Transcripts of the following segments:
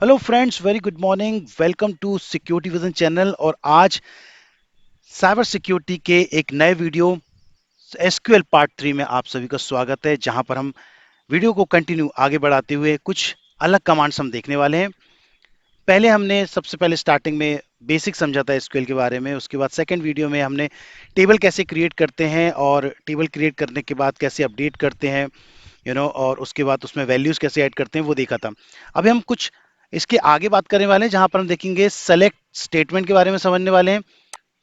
Hello friends, very good morning. Welcome to security vision channel. और आज cyber security के एक नए वीडियो एसक्यूएल पार्ट 3 में आप सभी का स्वागत है, जहां पर हम वीडियो को कंटिन्यू आगे बढ़ाते हुए कुछ अलग कमांड्स हम देखने वाले हैं। पहले हमने सबसे पहले स्टार्टिंग में बेसिक समझा था एसक्यूएल के बारे में। उसके बाद सेकंड वीडियो में हमने टेबल कैसे क्रिएट करते हैं और टेबल क्रिएट करने के बाद कैसे अपडेट करते हैं, और उसके बाद उसमें वैल्यूज कैसे ऐड करते हैं वो देखा था। अभी हम कुछ इसके आगे बात करने वाले हैं, जहां पर हम देखेंगे सेलेक्ट स्टेटमेंट के बारे में समझने वाले हैं।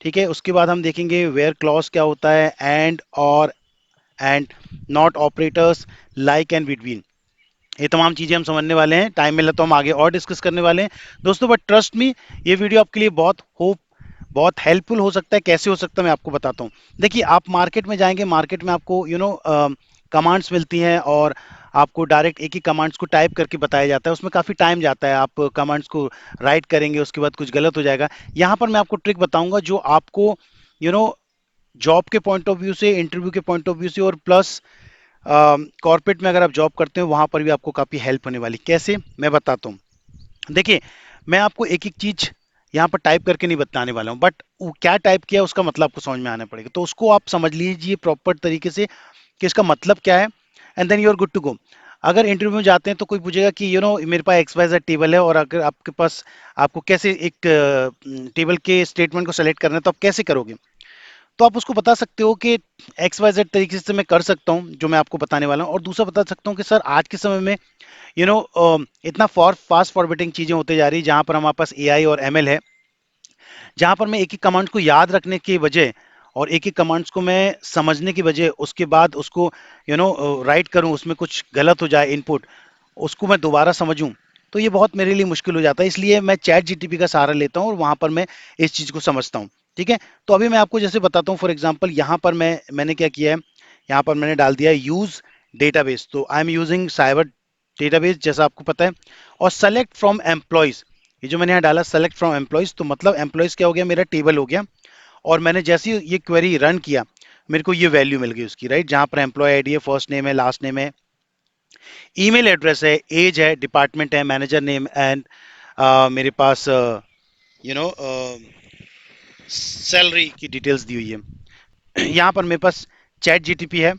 ठीक है, उसके बाद हम देखेंगे वेयर क्लॉज क्या होता है, एंड और and not operators, like and between. ये तमाम चीजें हम समझने वाले हैं। टाइम मिला तो हम आगे और डिस्कस करने वाले हैं दोस्तों। बट ट्रस्ट मी, ये वीडियो आपके लिए बहुत हेल्पफुल हो सकता है। कैसे हो सकता है मैं आपको बताता हूँ। देखिए, आप मार्केट में जाएंगे, मार्केट में आपको कमांड्स मिलती हैं और आपको डायरेक्ट एक ही कमांड्स को टाइप करके बताया जाता है। उसमें काफ़ी टाइम जाता है। आप कमांड्स को राइट करेंगे, उसके बाद कुछ गलत हो जाएगा। यहाँ पर मैं आपको ट्रिक बताऊंगा जो आपको यू नो जॉब के पॉइंट ऑफ व्यू से, इंटरव्यू के पॉइंट ऑफ व्यू से, और प्लस कॉर्पोरेट में अगर आप जॉब करते हो वहां पर भी आपको काफ़ी हेल्प होने वाली। कैसे, मैं बताता हूँ। देखिए, मैं आपको एक एक चीज यहाँ पर टाइप करके नहीं बताने वाला हूँ, बट वो क्या टाइप किया उसका मतलब आपको समझ में आना पड़ेगा। तो उसको आप समझ लीजिए प्रॉपर तरीके से कि इसका मतलब क्या है, and then you are good to go. अगर इंटरव्यू में जाते हैं तो कोई पूछेगा कि मेरे पास एक्स वाई जेड टेबल है, और अगर आपके पास, आपको कैसे एक टेबल के स्टेटमेंट को सेलेक्ट करना है तो आप कैसे करोगे। तो आप उसको बता सकते हो कि एक्स वाई जेड तरीके से मैं कर सकता हूँ, जो मैं आपको बताने वाला हूँ। और दूसरा बता सकता हूँ कि सर, आज के समय में इतना फास्ट फॉरवर्डिंग चीजें होते जा रही है, जहां पर हमारे पास एआई और एमएल है, जहां पर मैं एक ही कमांड को याद रखने की बजाय और एक ही कमांड्स को मैं समझने की बजाय उसके बाद उसको राइट करूं, उसमें कुछ गलत हो जाए इनपुट, उसको मैं दोबारा समझूं, तो ये बहुत मेरे लिए मुश्किल हो जाता है। इसलिए मैं चैट जीटीपी का सहारा लेता हूं और वहां पर मैं इस चीज को समझता हूं। ठीक है, तो अभी मैं आपको जैसे बताता हूं। फॉर एग्जांपल, यहाँ पर मैंने क्या किया है, यहाँ पर मैंने डाल दिया है यूज डेटाबेस। तो I am using cyber database, जैसा आपको पता है। और सेलेक्ट फ्रॉम एम्प्लॉयज, ये जो मैंने यहाँ डाला सेलेक्ट फ्रॉम एम्प्लॉयज, तो मतलब एम्प्लॉयज क्या हो गया, मेरा टेबल हो गया। और मैंने जैसे ही ये क्वेरी रन किया, मेरे को ये वैल्यू मिल गई उसकी, राइट। जहां पर एम्प्लॉय आईडी है, फर्स्ट नेम है, लास्ट नेम है, ईमेल एड्रेस है, एज है, डिपार्टमेंट है, मैनेजर नेम, एंड मेरे पास यू नो सैलरी की डिटेल्स दी हुई है। यहाँ पर मेरे पास चैट जीटीपी है।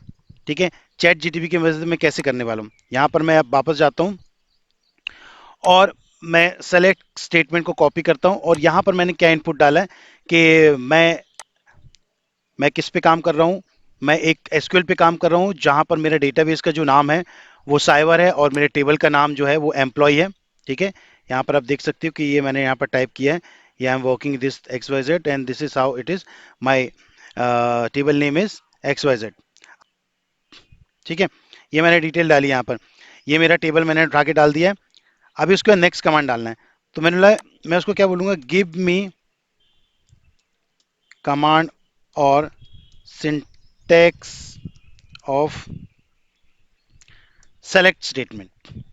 ठीक है, चैट जीटीपी की वजह से मैं कैसे करने वाला हूँ, यहाँ पर मैं अब वापस जाता हूँ और मैं सेलेक्ट स्टेटमेंट को कॉपी करता हूँ। और यहाँ पर मैंने क्या इनपुट डाला है कि मैं किस पे काम कर रहा हूँ। मैं एक एसक्यूएल पे काम कर रहा हूँ, जहाँ पर मेरा डेटाबेस का जो नाम है वो साइबर है, और मेरे टेबल का नाम जो है वो एम्प्लॉय है। ठीक है, यहाँ पर आप देख सकते हो कि ये मैंने यहाँ पर टाइप किया है, ये I am working this X Y Z and this is how it is, my table name is X Y Z. ठीक है, ये मैंने डिटेल डाली यहाँ पर, ये मेरा टेबल मैंने उठा के डाल दिया है। अभी उसके बाद नेक्स्ट कमांड डालना है। तो मैं उसको क्या बोलूँगा, गिव मी कमांड और सिंटेक्स ऑफ सेलेक्ट स्टेटमेंट।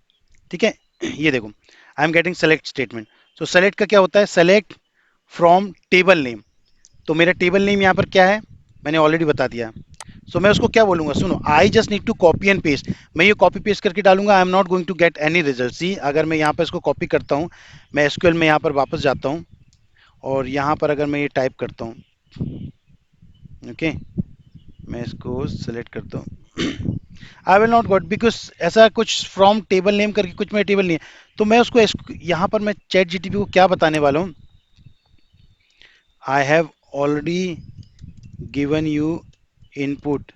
ठीक है, ये देखो, I am getting select statement. तो सेलेक्ट का क्या होता है, सेलेक्ट फ्रॉम टेबल नेम। तो मेरा टेबल नेम यहाँ पर क्या है, मैंने ऑलरेडी बता दिया। सो मैं उसको क्या बोलूंगा, सुनो, I just need to copy and paste. मैं ये कॉपी पेस्ट करके डालूंगा, I am not going to get any result. See, अगर मैं यहाँ पर इसको कॉपी करता हूँ, मैं एसक्यूएल में यहाँ पर वापस जाता हूँ, और यहाँ पर अगर मैं ये टाइप करता हूँ, ओके, मैं इसको सेलेक्ट करता हूँ, I will not got, because ऐसा कुछ फ्रॉम टेबल नेम करके कुछ मेरा टेबल नहीं है। तो मैं उसको यहाँ पर मैं चैट जीटीपी को क्या बताने वाला हूँ, I have already given you input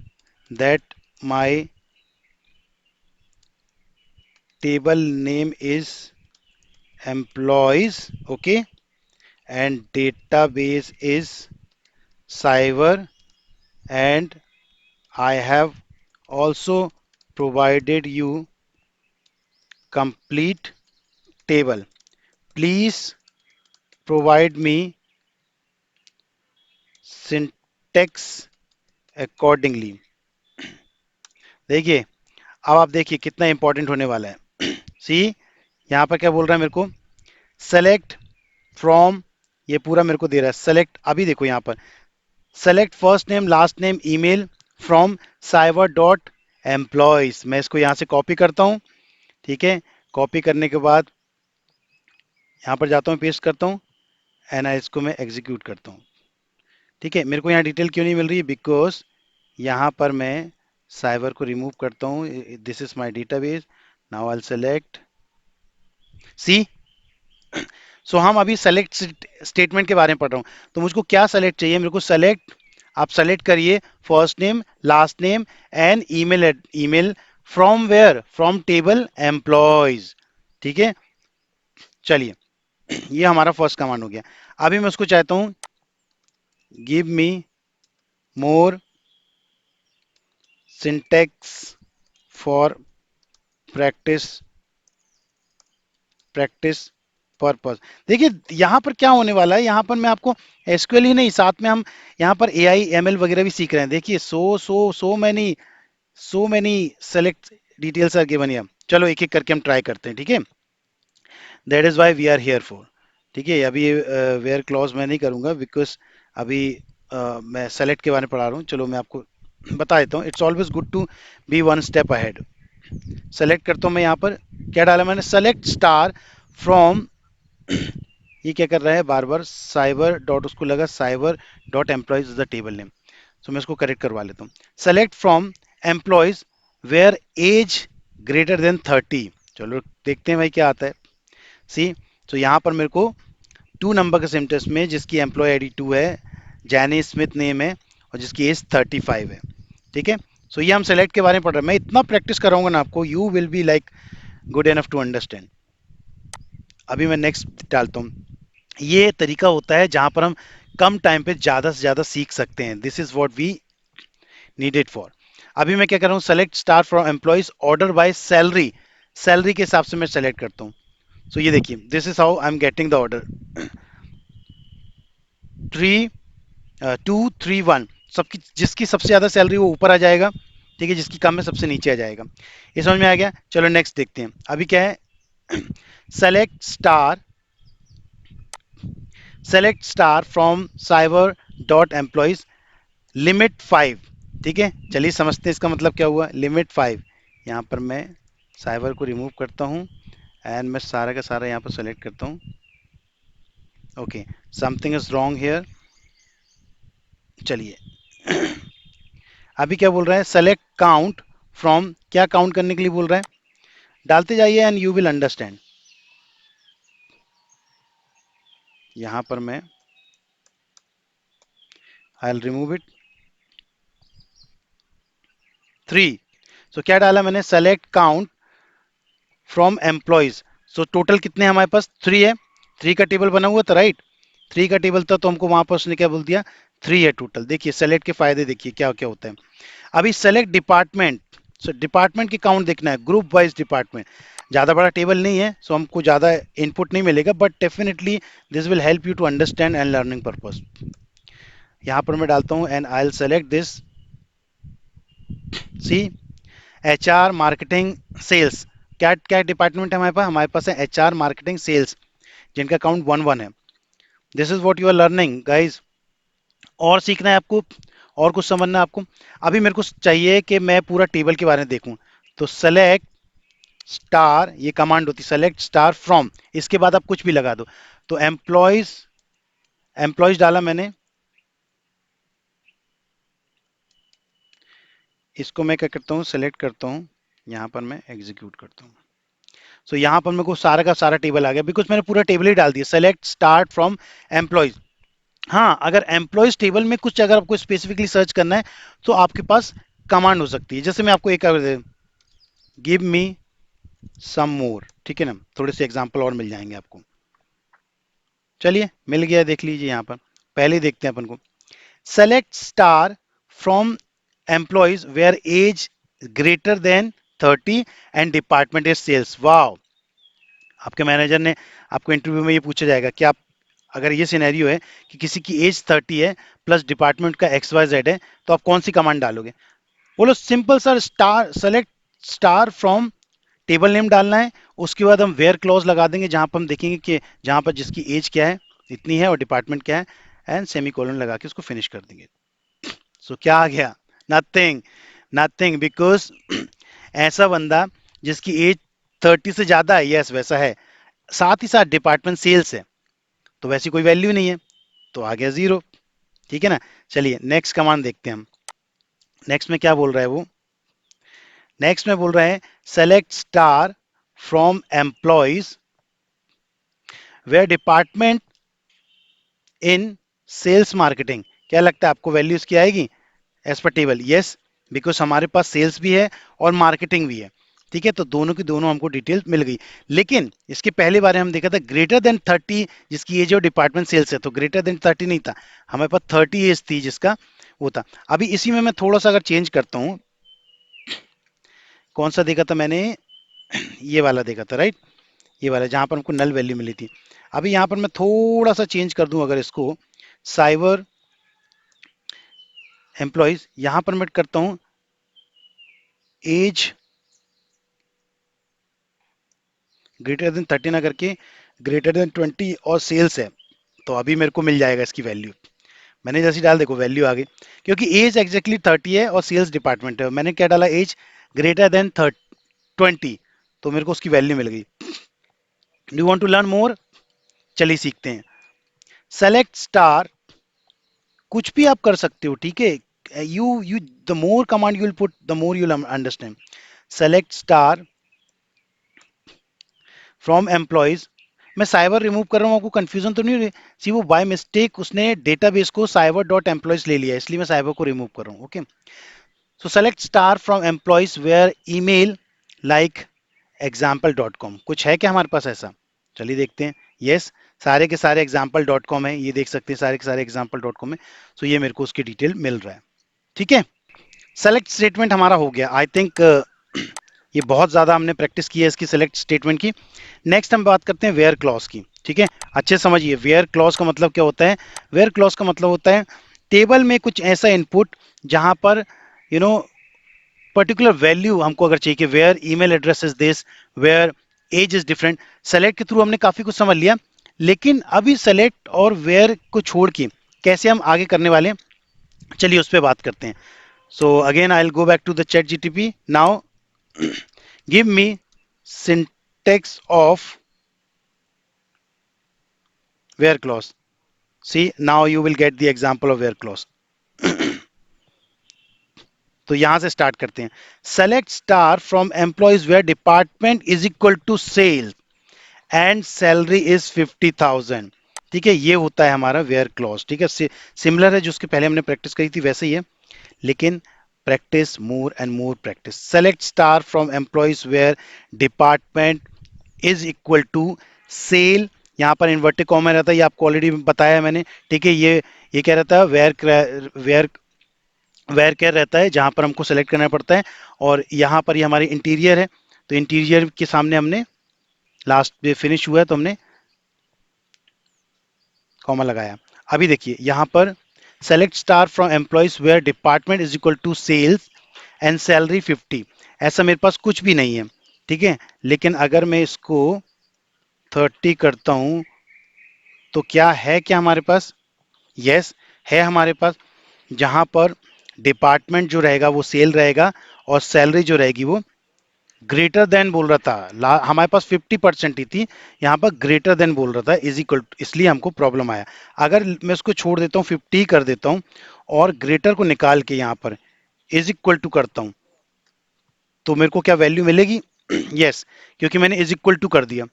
that my table name is employees, okay, and database is cyber, and I have also provided you complete table. Please provide me syntax accordingly. देखिए, अब आप देखिए कितना इंपॉर्टेंट होने वाला है। सी, यहाँ पर क्या बोल रहा है मेरे को, सेलेक्ट फ्रॉम, ये पूरा मेरे को दे रहा है सेलेक्ट। अभी देखो यहाँ पर, select first name, last name, email from cyber dot employees. मैं इसको यहाँ से कॉपी करता हूँ। ठीक है, कॉपी करने के बाद यहाँ पर जाता हूँ, पेस्ट करता हूँ एंड इसको मैं एग्जीक्यूट करता हूँ। ठीक है, मेरे को यहाँ डिटेल क्यों नहीं मिल रही है? बिकॉज यहाँ पर मैं साइबर को रिमूव करता हूँ। This is my database. Now I select C. So हम अभी सेलेक्ट स्टेटमेंट के बारे में पढ़ रहा हूँ। तो मुझको क्या सेलेक्ट चाहिए? मेरे को सेलेक्ट, आप सेलेक्ट करिए first name, last name and email, email from where? From table employees. ठीक है, चलिए ये हमारा फर्स्ट कमांड हो गया। अभी मैं उसको चाहता हूँ give me more syntax for practice, practice purpose. देखिए यहाँ पर क्या होने वाला है, यहाँ पर मैं आपको एसक्यूएल ही नहीं, साथ में हम यहाँ पर एआई एमएल वगैरह भी सीख रहे हैं। देखिए so many select details are given here. चलो एक एक करके हम ट्राई करते हैं, ठीक है? That is why we are here for. ठीक है, अभी वेयर क्लॉज मैं नहीं करूंगा बिकॉज अभी मैं सेलेक्ट के बारे में पढ़ा रहा हूँ। चलो मैं आपको बता देता हूँ। It's always good to be one step ahead. Select करता हूँ मैं, यहाँ पर क्या डाला मैंने? सेलेक्ट स्टार फ्रॉम, ये क्या कर रहा है बार बार? साइबर डॉट, उसको लगा cyber dot employees is the table name. So मैं इसको करेक्ट करवा लेता हूँ। Select from employees where age greater than 30। चलो देखते हैं भाई क्या आता है। सी, तो यहाँ पर मेरे को 2 नंबर के सिम्टम्स में जिसकी एम्प्लॉय आईडी 2 है, जैनी स्मिथ नेम है और जिसकी एज 35 है। ठीक है, सो ये हम सेलेक्ट के बारे में पढ़ रहे हैं। मैं इतना प्रैक्टिस कराऊंगा ना आपको, you will be like good enough to understand. अभी मैं नेक्स्ट डालता हूँ। ये तरीका होता है जहां पर हम कम टाइम पे ज्यादा से ज्यादा सीख सकते हैं। This is what we need it for. अभी मैं क्या कर रहा हूँ? Select star from employees order by salary. Salary के हिसाब से मैं सेलेक्ट करता हूँ। सो ये देखिए, this is how I am getting the order. 3 2 3 1, सबकी जिसकी सबसे ज्यादा सैलरी वो ऊपर आ जाएगा। ठीक है, जिसकी कम है सबसे नीचे आ जाएगा। ये समझ में आ गया? चलो नेक्स्ट देखते हैं। अभी क्या है? Select star, select star from cyber dot employees limit 5। ठीक है, चलिए समझते हैं इसका मतलब क्या हुआ। लिमिट 5, यहाँ पर मैं साइबर को रिमूव करता हूँ एंड मैं सारा का सारा यहाँ पर सेलेक्ट करता हूँ। Okay, something is wrong hair. चलिए अभी क्या बोल रहा है? सेलेक्ट काउंट फ्रॉम, क्या काउंट करने के लिए बोल रहा है? डालते जाइए एंड यू विल अंडरस्टैंड। यहाँ पर मैं आई विल रिमूव इट 3। सो क्या डाला मैंने? Select count from employees. So total कितने हमारे पास? 3 है। 3 का टेबल बना हुआ था, राइट? 3 का टेबल था तो हमको वहां पर उसने क्या बोल दिया? 3 है टोटल। देखिए सेलेक्ट के फायदे देखिए क्या क्या होता है। अभी सेलेक्ट डिपार्टमेंट। सो डिपार्टमेंट की काउंट देखना है, ग्रुप वाइज डिपार्टमेंट। ज़्यादा बड़ा टेबल नहीं है सो हमको ज़्यादा इनपुट नहीं मिलेगा, but definitely this will help you to understand and learning purpose. यहाँ पर मैं डालता हूँ and I will select this. See, HR marketing sales. क्या क्या डिपार्टमेंट है हमारे पास? हमारे पास है एचआर मार्केटिंग सेल्स, जिनका काउंट 1 1 है। This is what you are learning guys. और सीखना है आपको, और कुछ समझना है आपको? अभी मेरे को चाहिए कि मैं पूरा टेबल के बारे में देखूं। तो सेलेक्ट स्टार, ये कमांड होती है, सेलेक्ट स्टार फ्रॉम, इसके बाद आप कुछ भी लगा दो। तो एम्प्लॉयज, एम्प्लॉयज डाला मैंने, इसको मैं क्या करता हूँ? सेलेक्ट करता हूँ, यहाँ पर मैं एग्जीक्यूट करता हूँ। सो यहाँ पर मेरे को सारा का सारा टेबल आ गया बिकॉज मैंने पूरा टेबल ही डाल दिया। Select start from employees. हाँ, अगर एम्प्लॉयज टेबल में कुछ अगर आपको स्पेसिफिकली सर्च करना है तो आपके पास कमांड हो सकती है। जैसे मैं आपको एक गिव मी सम मोर। ठीक है ना, थोड़े से एग्जांपल और मिल जाएंगे आपको। चलिए मिल गया, देख लीजिए यहाँ पर। पहले ही देखते हैं अपन को। Select star from employees where age greater than 30 and department is sales. वाह, आपके मैनेजर ने आपको इंटरव्यू में ये पूछा जाएगा कि आप, अगर ये सिनेरियो है कि किसी की एज 30 है प्लस डिपार्टमेंट का XYZ है, तो आप कौन सी कमांड डालोगे? बोलो simple sir, star, select star from, table name डालना है। उसके बाद हम वेयर क्लॉज लगा देंगे जहां पर हम देखेंगे कि जहां पर जिसकी एज क्या है इतनी है और डिपार्टमेंट क्या है, एंड सेमी कोलन लगा के उसको फिनिश कर देंगे। सो क्या आ गया? नथिंग, नथिंग, बिकॉज ऐसा बंदा जिसकी एज 30 से ज्यादा है, यस वैसा है, साथ ही साथ डिपार्टमेंट सेल्स है तो वैसी कोई वैल्यू नहीं है, तो आ गया 0। ठीक है ना। चलिए नेक्स्ट कमांड देखते हैं हम। नेक्स्ट में क्या बोल रहा है वो, नेक्स्ट में बोल रहे हैं select star from employees where department in sales marketing. क्या लगता है आपको वैल्यू इसकी आएगी as per table? Yes, because हमारे पास सेल्स भी है और मार्केटिंग भी है। ठीक है, तो दोनों की दोनों हमको डिटेल मिल गई। लेकिन इसके पहले बारे हम देखा था ग्रेटर देन 30, जिसकी एज और डिपार्टमेंट सेल्स है, तो ग्रेटर देन 30 नहीं था, हमारे पास 30 एज थी जिसका वो था। अभी इसी में मैं थोड़ा सा अगर चेंज करता हूँ, कौन सा देखा था मैंने, ये वाला देखा था राइट, ये वाला जहां पर हमको नल वैल्यू मिली थी। अभी यहां पर मैं थोड़ा सा चेंज कर दूं, अगर इसको साइबर एम्प्लॉयज, यहां पर मैं करता हूं एज ग्रेटर देन 30 ना करके ग्रेटर देन 20 और सेल्स है, तो अभी मेरे को मिल जाएगा इसकी वैल्यू। मैंने जैसे डाल, देखो वैल्यू आ गई, क्योंकि एज एग्जैक्टली 30 है और सेल्स डिपार्टमेंट है। मैंने क्या डाला, एज ग्रेटर देन 20, तो मेरे को उसकी वैल्यू मिल गई। Do want to learn more? चलिए सीखते हैं। सेलेक्ट स्टार, कुछ भी आप कर सकते हो, ठीक है। You the more command you will put the more you will understand. Select star from employees, मैं साइबर रिमूव कर रहा हूँ, आपको कंफ्यूजन तो नहीं हो रही? सी वो बाय मिस्टेक उसने डेटाबेस को साइबर डॉट एम्प्लॉयज ले लिया, इसलिए मैं साइबर को रिमूव कर रहा हूँ। Okay, so select star from employees where email like example dot com. कुछ है क्या हमारे पास ऐसा? चलिए देखते हैं। यस, सारे के सारे एग्जाम्पल डॉट कॉम है, ये देख सकते हैं सारे के सारे एग्जाम्पल डॉट कॉम है। सो ये मेरे को उसकी डिटेल मिल रहा है। ठीक है, सेलेक्ट स्टेटमेंट हमारा हो गया। आई थिंक ये बहुत ज़्यादा हमने प्रैक्टिस की है इसकी सेलेक्ट स्टेटमेंट की। नेक्स्ट हम बात करते हैं वेयर क्लॉज की। ठीक है, अच्छे से समझिए वेयर क्लॉज का मतलब क्या होता है। वेयर क्लॉज का मतलब होता है टेबल में कुछ ऐसा इनपुट जहां पर यू नो पर्टिकुलर वैल्यू हमको अगर चाहिए कि where email address is this, where age is different. Select के थ्रू हमने काफी कुछ समझ लिया, लेकिन अभी सेलेक्ट और वेयर को छोड़ के कैसे हम आगे करने वाले हैं, चलिए उस पर बात करते हैं। So again I will go back to the chat जीटीपी now. Give me syntax of where clause. See, now you will get the example of where clause. तो यहां से स्टार्ट करते हैं। Select star from employees where department is equal to sale and salary is 50,000। ठीक है, ये होता है हमारा वेयर क्लॉज। ठीक है, सिमिलर है जो उसके पहले हमने प्रैक्टिस करी थी वैसे ही है, लेकिन practice more and more practice. Select star from employees where department is equal to sale, यहाँ पर इन्वर्टेड कॉमा रहता है, ये आपको ऑलरेडी बताया है मैंने। ठीक है, ये क्या रहता है, वेयर वेयर केयर रहता है जहां पर हमको सेलेक्ट करना पड़ता है। और यहाँ पर ये हमारी इंटीरियर है, तो इंटीरियर के सामने हमने लास्ट पे फिनिश हुआ है तो हमने कॉमा लगाया। अभी देखिए यहाँ पर select star from employees where department is equal to sales and salary 50, ऐसा मेरे पास कुछ भी नहीं है। ठीक है, लेकिन अगर मैं इसको 30 करता हूं तो क्या है, क्या हमारे पास? यस, है हमारे पास, जहां पर डिपार्टमेंट जो रहेगा वो सेल रहेगा और सैलरी जो रहेगी वो ग्रेटर देन बोल रहा था। हमारे पास 50% ही थी, यहाँ पर ग्रेटर देन बोल रहा था इज इक्वल, इसलिए हमको प्रॉब्लम आया। अगर मैं उसको छोड़ देता हूँ 50 कर देता हूँ और ग्रेटर को निकाल के यहाँ पर इज इक्वल टू करता हूँ, तो मेरे को क्या वैल्यू मिलेगी? यस, क्योंकि मैंने इज इक्वल टू कर दिया।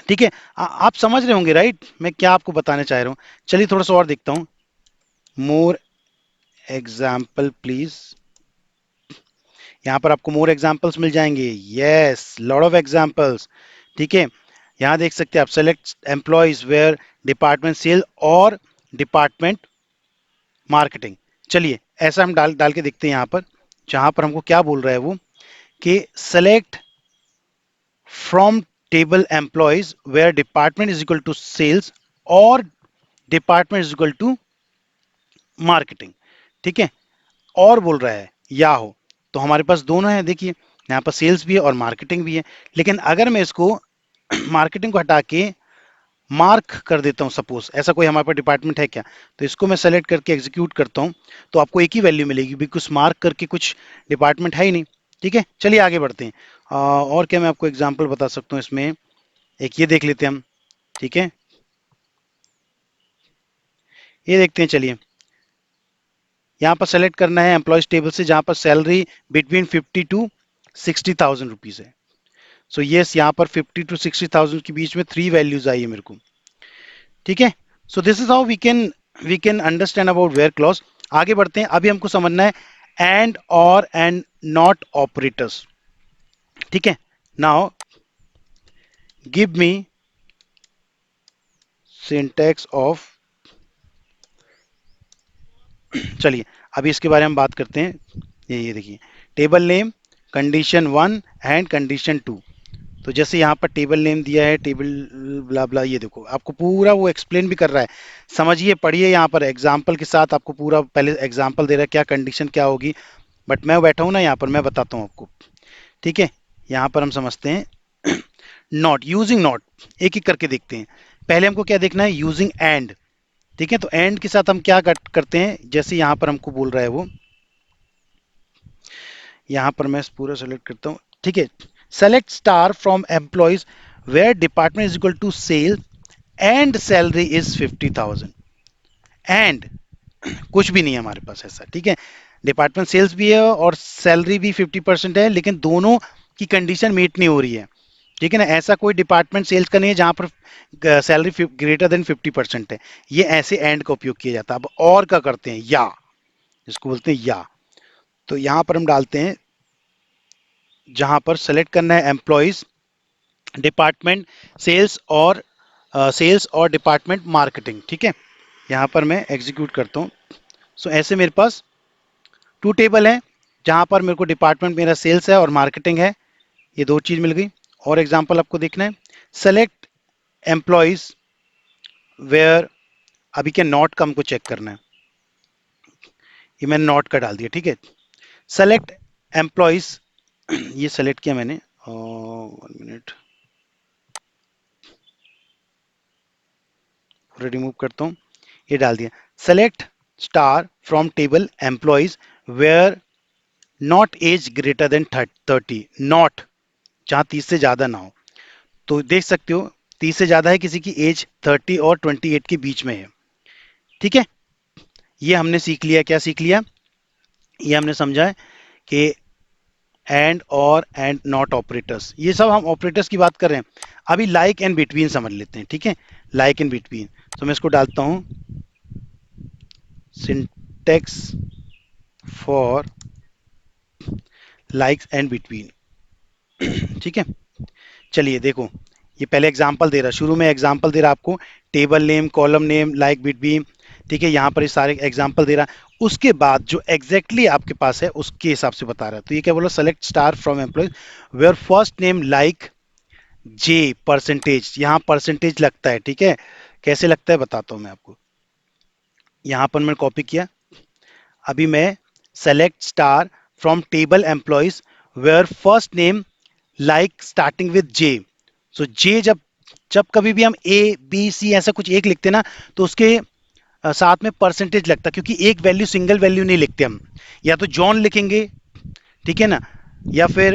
ठीक है, आप समझ रहे होंगे राइट मैं क्या आपको बताना चाह रहा हूँ। चलिए थोड़ा सा और देखता हूँ। मोर एग्जाम्पल प्लीज, यहाँ पर आपको मोर एग्जाम्पल्स मिल जाएंगे। Yes, lot of examples. ठीक है, यहाँ देख सकते हैं आप select employees where department sale और डिपार्टमेंट मार्केटिंग। चलिए ऐसा हम डाल डाल के देखते हैं यहाँ पर, जहाँ पर हमको क्या बोल रहा है वो कि select from table employees where department is equal to sales और department is equal to marketing. ठीक है, और बोल रहा है या हो, तो हमारे पास दोनों है। देखिए यहाँ पर सेल्स भी है और मार्केटिंग भी है, लेकिन अगर मैं इसको मार्केटिंग को हटा के मार्क कर देता हूँ, सपोज ऐसा कोई हमारे पास डिपार्टमेंट है क्या, तो इसको मैं सेलेक्ट करके एग्जीक्यूट करता हूँ, तो आपको एक ही वैल्यू मिलेगी, बिकॉज मार्क करके कुछ डिपार्टमेंट है ही नहीं। ठीक है, चलिए आगे बढ़ते हैं। और क्या मैं आपको एग्जाम्पल बता सकता हूँ इसमें। एक ये देख लेते हैं हम, ठीक है, ये देखते हैं। चलिए, यहाँ पर सेलेक्ट करना है एम्प्लॉयज टेबल से जहाँ पर सैलरी बिटवीन 50 to 60,000 रुपीज है। सो यस, यहाँ पर 50 to 60,000 के बीच में 3 वैल्यूज आई है मेरे को, ठीक है। So this is how we can understand about where clause. आगे बढ़ते हैं, अभी हमको समझना है एंड और एंड नॉट ऑपरेटर्स, ठीक है। Now give me syntax of, चलिए अभी इसके बारे में बात करते हैं। ये देखिए, table name condition 1 and condition 2। तो जैसे यहाँ पर टेबल नेम दिया है, टेबल ब्ला ब्ला, ये देखो आपको पूरा वो एक्सप्लेन भी कर रहा है। समझिए, पढ़िए, यहाँ पर एग्जाम्पल के साथ आपको पूरा पहले एग्जाम्पल दे रहा है क्या कंडीशन क्या होगी। बट मैं बैठा हूँ ना यहाँ पर, मैं बताता हूँ आपको, ठीक है। यहाँ पर हम समझते हैं नॉट, यूजिंग नॉट, एक एक करके देखते हैं। पहले हमको क्या देखना है, यूजिंग एंड, ठीक है। तो एंड के साथ हम क्या करते हैं, जैसे यहाँ पर हमको बोल रहा है वो, यहाँ पर मैं पूरा सेलेक्ट करता हूँ, ठीक है। Select star from employees where department is equal to sale and salary is 50,000। And कुछ भी नहीं है हमारे पास ऐसा, ठीक है। डिपार्टमेंट सेल्स भी है और सैलरी भी 50% है, लेकिन दोनों की कंडीशन मीट नहीं हो रही है, ठीक है ना। ऐसा कोई डिपार्टमेंट सेल्स का नहीं है जहां पर सैलरी ग्रेटर देन 50% है। ये ऐसे एंड का उपयोग किया जाता है। अब और का करते हैं, या, जिसको बोलते हैं या। तो यहां पर हम डालते हैं, जहां पर सेलेक्ट करना है एम्प्लॉयज डिपार्टमेंट सेल्स और डिपार्टमेंट मार्केटिंग, ठीक है। यहाँ पर मैं एग्जीक्यूट करता हूँ। सो ऐसे मेरे पास 2 टेबल हैं, जहाँ पर मेरे को डिपार्टमेंट मेरा सेल्स है और मार्केटिंग है, ये 2 चीज़ मिल गई। और एग्जांपल आपको देखना है, सेलेक्ट एम्प्लॉयज वेयर, अभी क्या नॉट का हमको चेक करना है, ये मैंने नॉट का डाल दिया, ठीक है। सेलेक्ट एम्प्लॉयज, ये सेलेक्ट किया मैंने, 1 मिनट, पूरा रिमूव करता हूँ, ये डाल दिया। Select star from table employees where not age greater than 30, not, जहां 30 से ज्यादा ना हो। तो देख सकते हो 30 से ज्यादा है, किसी की एज 30 और 28 के बीच में है, ठीक है। ये हमने सीख लिया, क्या सीख लिया, ये हमने समझा है कि एंड और एंड नॉट ऑपरेटर्स, ये सब हम ऑपरेटर्स की बात कर रहे हैं। अभी लाइक एंड बिटवीन समझ लेते हैं, ठीक है। लाइक एंड बिटवीन, तो मैं इसको डालता हूं, syntax for likes and between, ठीक है। चलिए देखो, ये पहले एग्जाम्पल दे रहा है, शुरू में एग्जाम्पल दे रहा है आपको, table name, column name, like, between, ठीक है। यहाँ पर ये सारे एग्जाम्पल दे रहा है, उसके बाद जो एग्जैक्टली exactly आपके पास है उसके हिसाब से बता रहा है। तो ये क्या बोला, select star from employee where first name like J percentage, यहाँ परसेंटेज लगता है, ठीक है। कैसे लगता है बताता हूँ मैं आपको। यहाँ पर मैंने कॉपी किया, अभी मैं select star from table employees where first name like starting with J. So J, जब जब कभी भी हम ए बी सी ऐसा कुछ एक लिखते हैं ना, तो उसके साथ में परसेंटेज लगता है, क्योंकि एक वैल्यू, सिंगल वैल्यू नहीं लिखते हम। या तो जॉन लिखेंगे, ठीक है ना, या फिर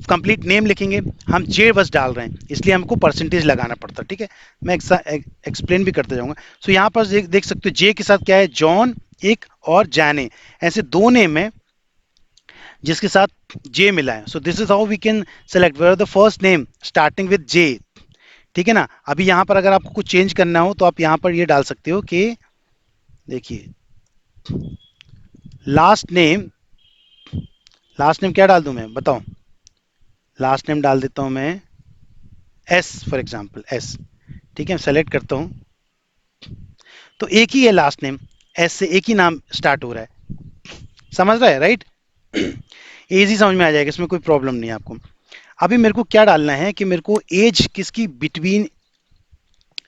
कंप्लीट नेम लिखेंगे, हम जे बस डाल रहे हैं इसलिए हमको परसेंटेज लगाना पड़ता है, ठीक है। मैं एक्सप्लेन भी करते जाऊंगा। सो यहाँ पर देख सकते हो जे के साथ क्या है, जॉन एक और जाने, ऐसे 2 नेम है जिसके साथ जे मिला है। So this is how we can select where the first name starting with J, ठीक है ना। अभी यहाँ पर अगर आपको कुछ चेंज करना हो तो आप यहाँ पर ये डाल सकते हो कि, देखिए, लास्ट नेम, लास्ट नेम क्या डाल दूं मैं बताओ, लास्ट नेम डाल देता हूं मैं एस, फॉर एग्जांपल एस, ठीक है। सेलेक्ट करता हूं, तो एक ही है लास्ट नेम, एस से एक ही नाम स्टार्ट हो रहा है, समझ रहा है, राइट। इजी समझ में आ जाएगा, इसमें कोई प्रॉब्लम नहीं है आपको। अभी मेरे को क्या डालना है कि मेरे को एज किसकी, बिटवीन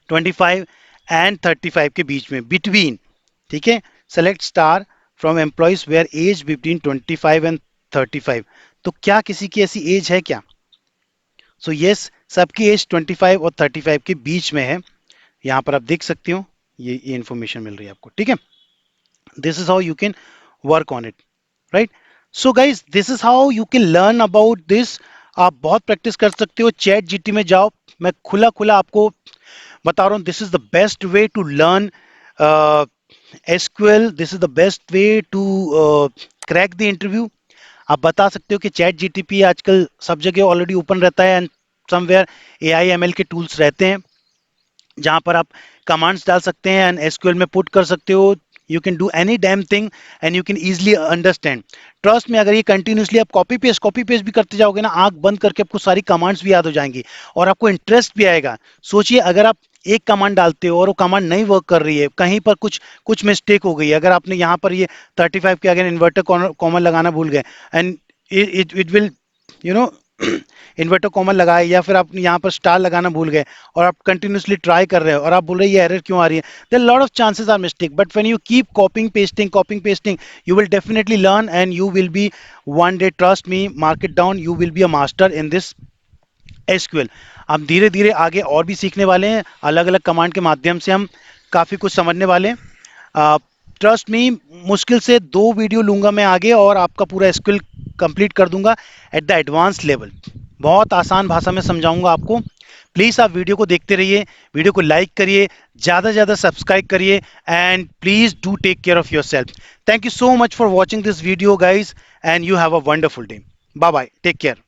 25 एंड 35 के बीच में, बिटवीन, ठीक है। Select star from employees where age between 25 and 35। तो क्या किसी की ऐसी एज है क्या, सो यस, सबकी एज 25 और 35 के बीच में है। यहाँ पर आप देख सकते हो, ये इंफॉर्मेशन मिल रही है आपको, ठीक है। This is how you can work on it, right? So guys, this is how you can learn about this आप बहुत प्रैक्टिस कर सकते हो। चैट जीटी में जाओ, मैं खुला खुला आपको बता रहा हूँ, this is the best way to learn SQL, this is the best way to crack the interview. आप बता सकते हो कि चैट जीटीपी आजकल सब जगह ऑलरेडी ओपन रहता है, एंड समवेयर एआई एमएल के टूल्स रहते हैं जहां पर आप कमांड्स डाल सकते हैं एंड एसक्यूएल में पुट कर सकते हो। You can do any damn thing and you can easily understand. Trust में, अगर ये कंटिन्यूसली आप कॉपी पेस्ट भी करते जाओगे ना, आंख बंद करके आपको सारी कमांड्स भी याद हो जाएंगी और आपको इंटरेस्ट भी आएगा। सोचिए, अगर आप एक कमांड डालते हो और वो कमांड नहीं वर्क कर रही है, कहीं पर कुछ कुछ मिस्टेक हो गई है, अगर आपने यहाँ पर ये 35 के अगर इन्वर्टर कॉमन लगाना भूल गए, and it will you know inverter common लगाए, या फिर आप यहाँ पर स्टार लगाना भूल गए और आप कंटिन्यूसली ट्राई कर रहे हो और आप बोल रहे हो ये एरर क्यों आ रही है, there lot of chances are mistake, but when you keep copying pasting, you will definitely learn and you will be one day, trust me, mark it down, you will be a master in this SQL. हम धीरे धीरे आगे और भी सीखने वाले हैं, अलग अलग कमांड के माध्यम से हम काफ़ी कुछ समझने वाले हैं। ट्रस्ट मी, मुश्किल से 2 वीडियो लूंगा मैं आगे और आपका पूरा एसक्यूएल कंप्लीट कर दूंगा एट द एडवांस लेवल। बहुत आसान भाषा में समझाऊंगा आपको। प्लीज़ आप वीडियो को देखते रहिए, वीडियो को लाइक करिए, ज़्यादा से ज़्यादा सब्सक्राइब करिए, and please do take care of yourself. Thank you so much for watching this video guys, and you have a wonderful day. Bye bye, take care.